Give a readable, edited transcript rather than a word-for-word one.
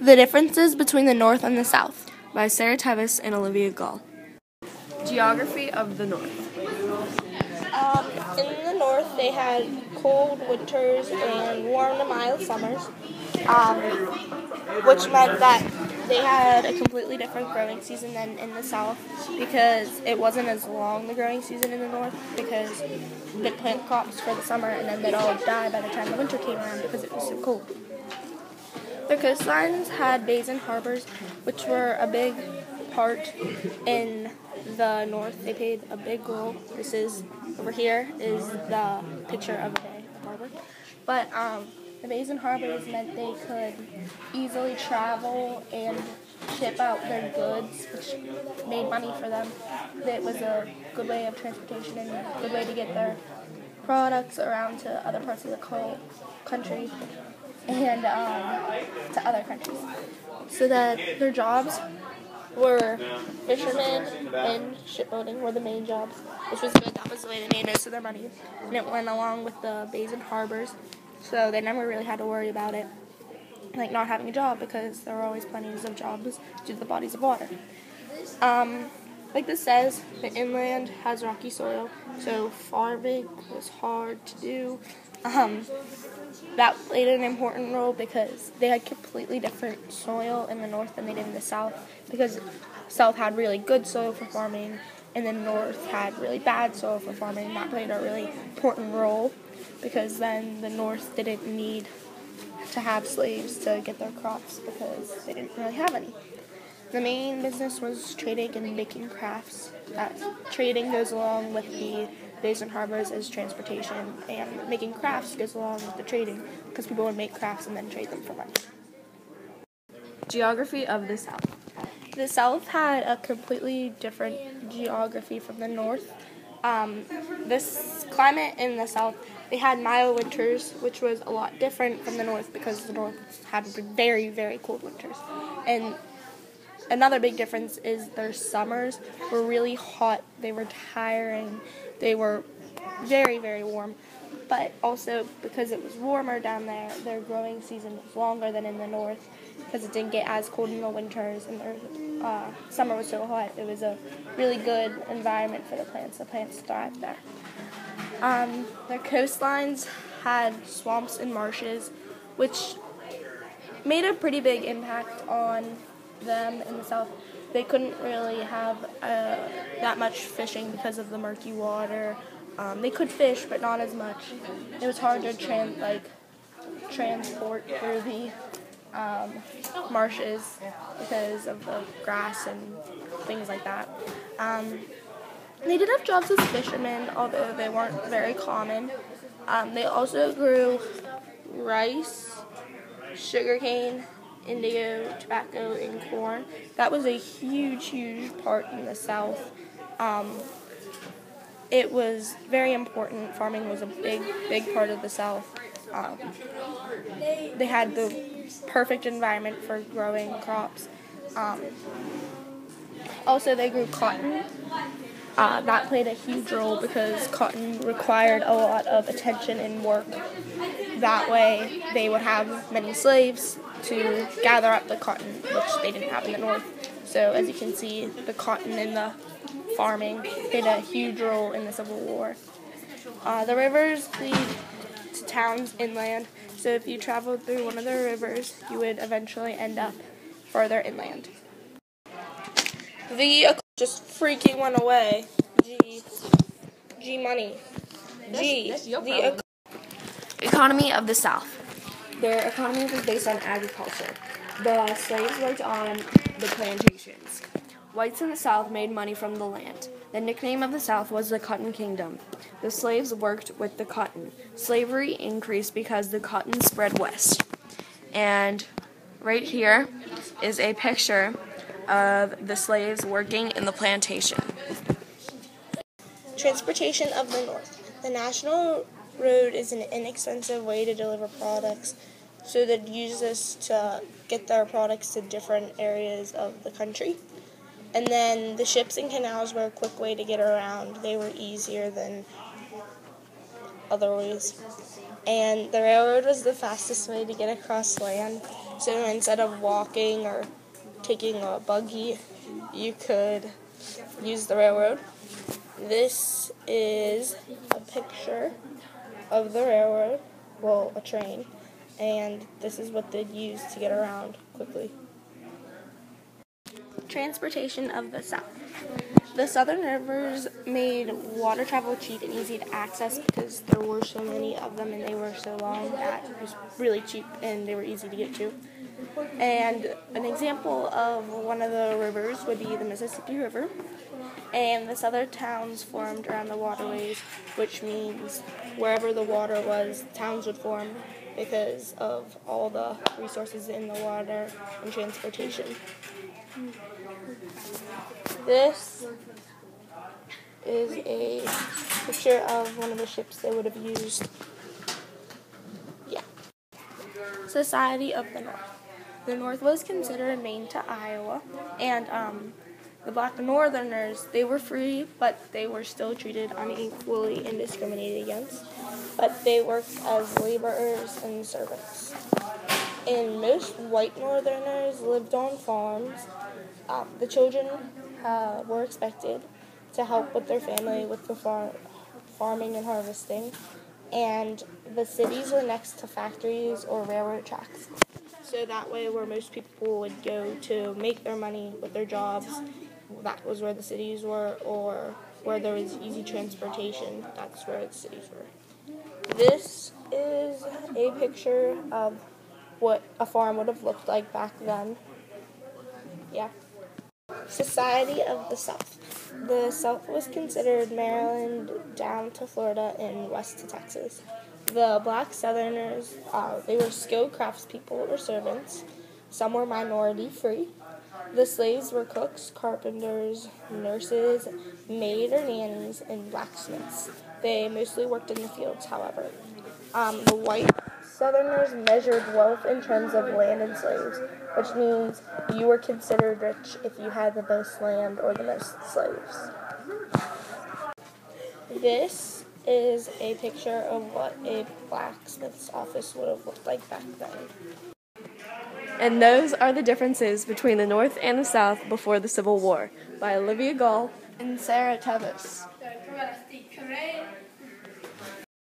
The Differences Between the North and the South by Sara tevis and Olivia Gall. Geography of the North. In the north, they had cold winters and warm to mild summers, which meant that they had a completely different growing season than in the south because it wasn't as long, the growing season in the north, because they'd plant crops for the summer and then they'd all die by the time the winter came around because it was so cold. Their coastlines had bays and harbors, which were a big part in the north. They played a big role. This is, over here, is the picture of a bay, a harbor. But the bays and harbors meant they could easily travel and ship out their goods, which made money for them. It was a good way of transportation and a good way to get their products around to other parts of the country and to other countries. So that their jobs were fishermen and shipbuilding were the main jobs, which was good. That was the way they made most of their money. And it went along with the bays and harbors, so they never really had to worry about it, like not having a job, because there were always plenty of jobs due to the bodies of water. Like this says, the inland has rocky soil, so farming was hard to do. That played an important role because they had completely different soil in the north than they did in the south, because the south had really good soil for farming and the north had really bad soil for farming. That played a really important role because then the north didn't need to have slaves to get their crops because they didn't really have any. The main business was trading and making crafts. Trading goes along with the bays and harbors as transportation, and making crafts goes along with the trading because people would make crafts and then trade them for money. Geography of the South. The South had a completely different geography from the North. This climate in the South, they had mild winters, which was a lot different from the North because the North had very, very cold winters. And another big difference is their summers were really hot. They were tiring. They were very, very warm. But also, because it was warmer down there, their growing season was longer than in the north because it didn't get as cold in the winters and their summer was so hot. It was a really good environment for the plants. The plants thrived there. Their coastlines had swamps and marshes, which made a pretty big impact on them in the south. They couldn't really have that much fishing because of the murky water. They could fish, but not as much. It was hard to transport through the marshes because of the grass and things like that. They did have jobs as fishermen, although they weren't very common. They also grew rice, sugarcane, indigo, tobacco, and corn. That was a huge, huge part in the South. It was very important. Farming was a big, big part of the South. They had the perfect environment for growing crops. Also, they grew cotton. That played a huge role because cotton required a lot of attention and work. That way, they would have many slaves to gather up the cotton, which they didn't have in the north. So, as you can see, the cotton and the farming played a huge role in the Civil War. The rivers lead to towns inland, so if you traveled through one of the rivers, you would eventually end up further inland. The just freaking went away. G money. The Economy of the South. Their economy was based on agriculture. The slaves worked on the plantations. Whites in the South made money from the land. The nickname of the South was the Cotton Kingdom. The slaves worked with the cotton. Slavery increased because the cotton spread west. And right here is a picture of the slaves working in the plantation. Transportation of the North. The national road is an inexpensive way to deliver products, so they'd use this to get their products to different areas of the country. And then the ships and canals were a quick way to get around. They were easier than other ways. And the railroad was the fastest way to get across land. So instead of walking or taking a buggy, you could use the railroad. This is a picture of the railroad, well, a train, and this is what they'd use to get around quickly. Transportation of the South. The southern rivers made water travel cheap and easy to access because there were so many of them and they were so long that it was really cheap and they were easy to get to. And an example of one of the rivers would be the Mississippi River. And the southern towns formed around the waterways, which means wherever the water was, towns would form because of all the resources in the water and transportation. This is a picture of one of the ships they would have used. Yeah. Society of the North. The North was considered Maine to Iowa, and the black Northerners, they were free, but they were still treated unequally and discriminated against. But they worked as laborers and servants. And most white Northerners lived on farms. The children were expected to help with their family with the farming and harvesting, and the cities were next to factories or railroad tracks. So that way where most people would go to make their money with their jobs, that was where the cities were, or where there was easy transportation, that's where the cities were. This is a picture of what a farm would have looked like back then. Yeah. Society of the South. The South was considered Maryland down to Florida and west to Texas. The black Southerners, they were skilled craftspeople or servants. Some were minority free. The slaves were cooks, carpenters, nurses, maid or nannies, and blacksmiths. They mostly worked in the fields, however. The white Southerners measured wealth in terms of land and slaves, which means you were considered rich if you had the most land or the most slaves. This is a picture of what a blacksmith's office would have looked like back then. And those are the differences between the North and the South before the Civil War, by Olivia Gall And Sara, tevis.